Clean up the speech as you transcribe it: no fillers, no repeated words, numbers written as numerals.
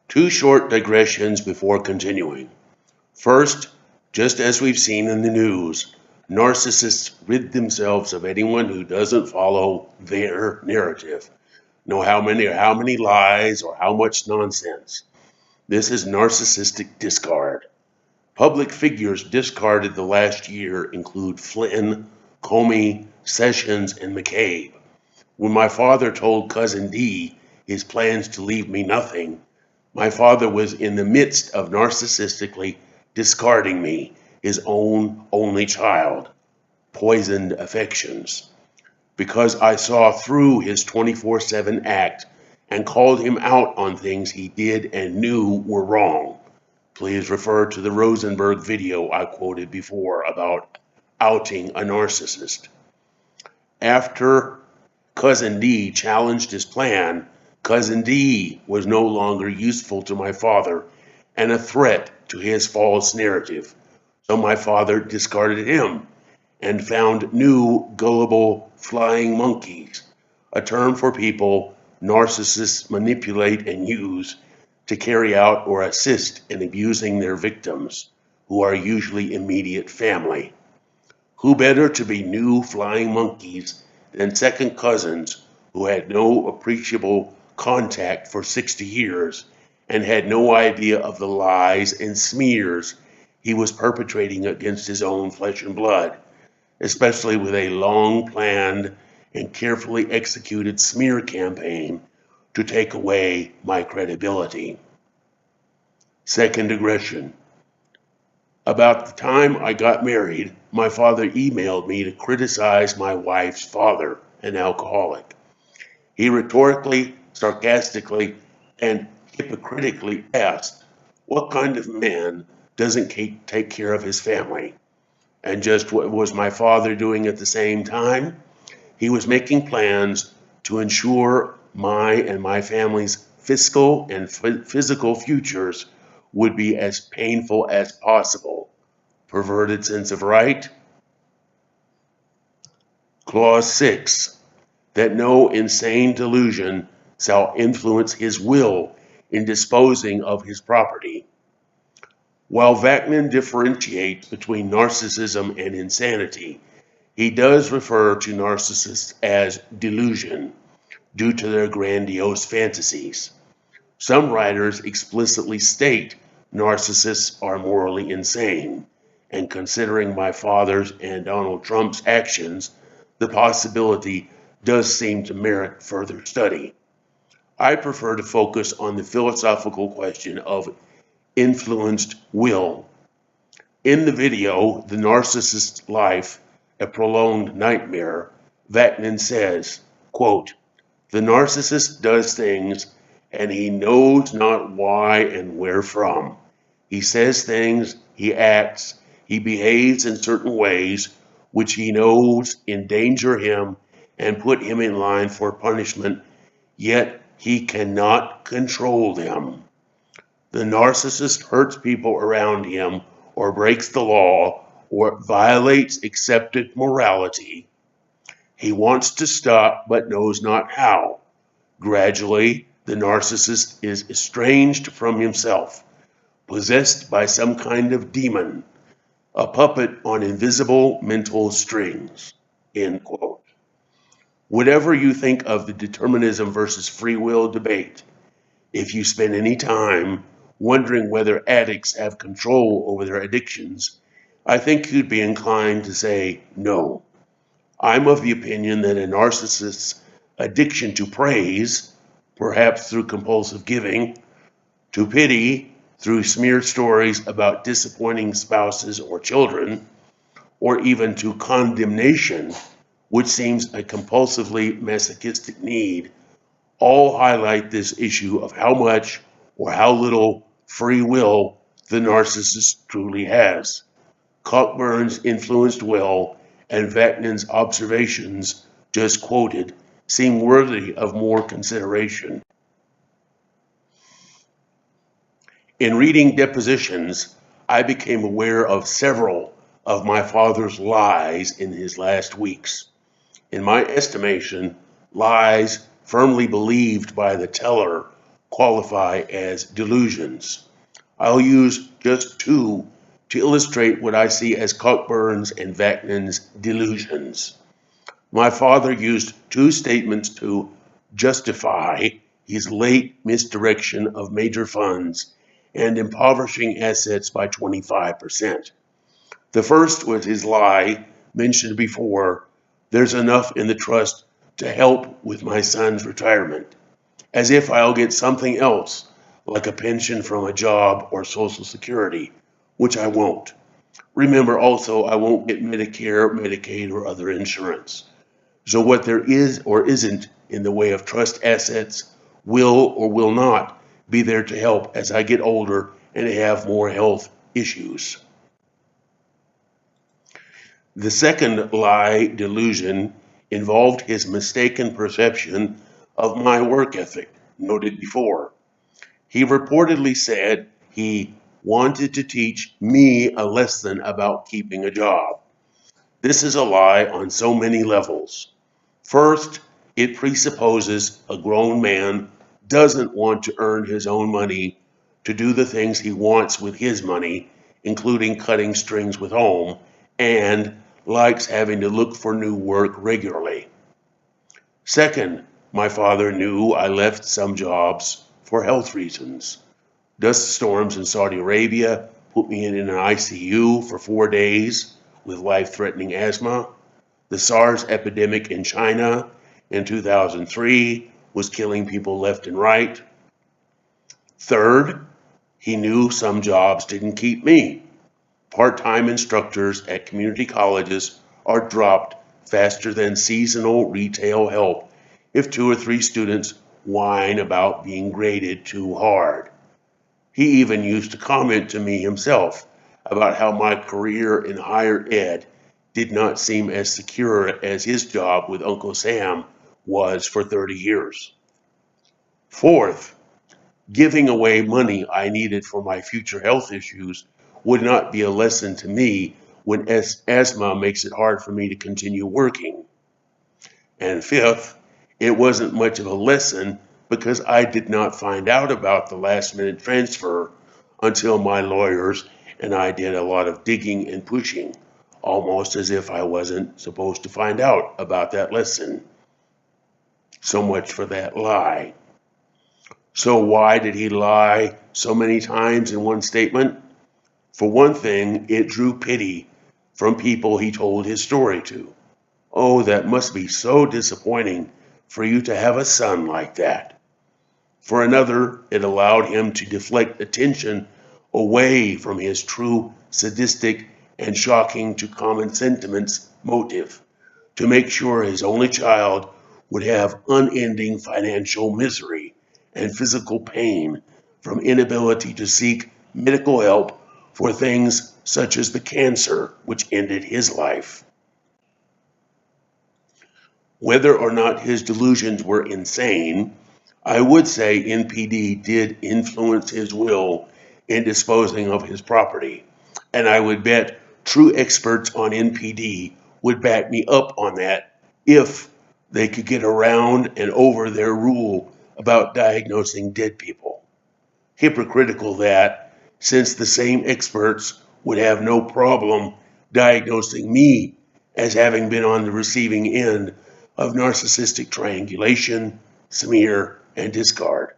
Two short digressions before continuing. First, just as we've seen in the news, narcissists rid themselves of anyone who doesn't follow their narrative. Know how many lies or how much nonsense. This is narcissistic discard. Public figures discarded the last year include Flynn, Comey, Sessions, and McCabe. When my father told Cousin D his plans to leave me nothing, my father was in the midst of narcissistically discarding me, his own only child. Poisoned affections. Because I saw through his 24/7 act and called him out on things he did and knew were wrong. Please refer to the Rosenberg video I quoted before about outing a narcissist. After Cousin D challenged his plan, Cousin D was no longer useful to my father and a threat to his false narrative. So my father discarded him and found new gullible flying monkeys, a term for people narcissists manipulate and use to carry out or assist in abusing their victims, who are usually immediate family. Who better to be new flying monkeys than second cousins who had no appreciable contact for 60 years and had no idea of the lies and smears he was perpetrating against his own flesh and blood, especially with a long-planned and carefully executed smear campaign to take away my credibility. Second digression. About the time I got married, my father emailed me to criticize my wife's father, an alcoholic. He rhetorically, sarcastically, and hypocritically asked, what kind of man doesn't take care of his family? And just what was my father doing at the same time? He was making plans to ensure my and my family's fiscal and physical futures would be as painful as possible. Perverted sense of right. Clause 6. That no insane delusion shall influence his will in disposing of his property. While Vaknin differentiates between narcissism and insanity, he does refer to narcissists as delusion due to their grandiose fantasies. Some writers explicitly state narcissists are morally insane, and considering my father's and Donald Trump's actions, the possibility does seem to merit further study. I prefer to focus on the philosophical question of influenced will. In the video, The Narcissist's Life, a Prolonged Nightmare, Vaknin says, quote, the narcissist does things and he knows not why and where from. He says things, he acts, he behaves in certain ways which he knows endanger him and put him in line for punishment, yet he cannot control them. The narcissist hurts people around him or breaks the law or violates accepted morality. He wants to stop but knows not how. Gradually, the narcissist is estranged from himself, possessed by some kind of demon, a puppet on invisible mental strings. End quote. Whatever you think of the determinism versus free will debate, if you spend any time wondering whether addicts have control over their addictions, I think you'd be inclined to say no. I'm of the opinion that a narcissist's addiction to praise, perhaps through compulsive giving, to pity through smear stories about disappointing spouses or children, or even to condemnation, which seems a compulsively masochistic need, all highlight this issue of how much or how little free will the narcissist truly has. Cockburn's influenced will and Vaknin's observations, just quoted, seem worthy of more consideration. In reading depositions, I became aware of several of my father's lies in his last weeks. In my estimation, lies firmly believed by the teller qualify as delusions. I'll use just two to illustrate what I see as Cockburn's and Vaknin's delusions. My father used two statements to justify his late misdirection of major funds and impoverishing assets by 25%. The first was his lie mentioned before: there's enough in the trust to help with my son's retirement, as if I'll get something else, like a pension from a job or Social Security, which I won't. Remember also, I won't get Medicare, Medicaid, or other insurance. So what there is or isn't in the way of trust assets will or will not be there to help as I get older and have more health issues. The second lie delusion involved his mistaken perception of my work ethic, noted before. He reportedly said he wanted to teach me a lesson about keeping a job. This is a lie on so many levels. First, it presupposes a grown man doesn't want to earn his own money to do the things he wants with his money, including cutting strings with home, and likes having to look for new work regularly. Second, my father knew I left some jobs for health reasons. Dust storms in Saudi Arabia put me in an ICU for 4 days with life-threatening asthma. The SARS epidemic in China in 2003 was killing people left and right. Third, he knew some jobs didn't keep me. Part-time instructors at community colleges are dropped faster than seasonal retail help if 2 or 3 students whine about being graded too hard. He even used to comment to me himself about how my career in higher ed did not seem as secure as his job with Uncle Sam was for 30 years. Fourth, giving away money I needed for my future health issues would not be a lesson to me when asthma makes it hard for me to continue working. And fifth, it wasn't much of a lesson because I did not find out about the last-minute transfer until my lawyers and I did a lot of digging and pushing, almost as if I wasn't supposed to find out about that lesson. So much for that lie. So why did he lie so many times in one statement? For one thing, it drew pity from people he told his story to. Oh, that must be so disappointing for you to have a son like that. For another, it allowed him to deflect attention away from his true sadistic and shocking to common sentiments motive, to make sure his only child would have unending financial misery and physical pain from inability to seek medical help for things such as the cancer which ended his life. Whether or not his delusions were insane, I would say NPD did influence his will in disposing of his property, and I would bet true experts on NPD would back me up on that if they could get around and over their rule about diagnosing dead people. Hypocritical that, since the same experts would have no problem diagnosing me as having been on the receiving end of narcissistic triangulation, smear, and discard.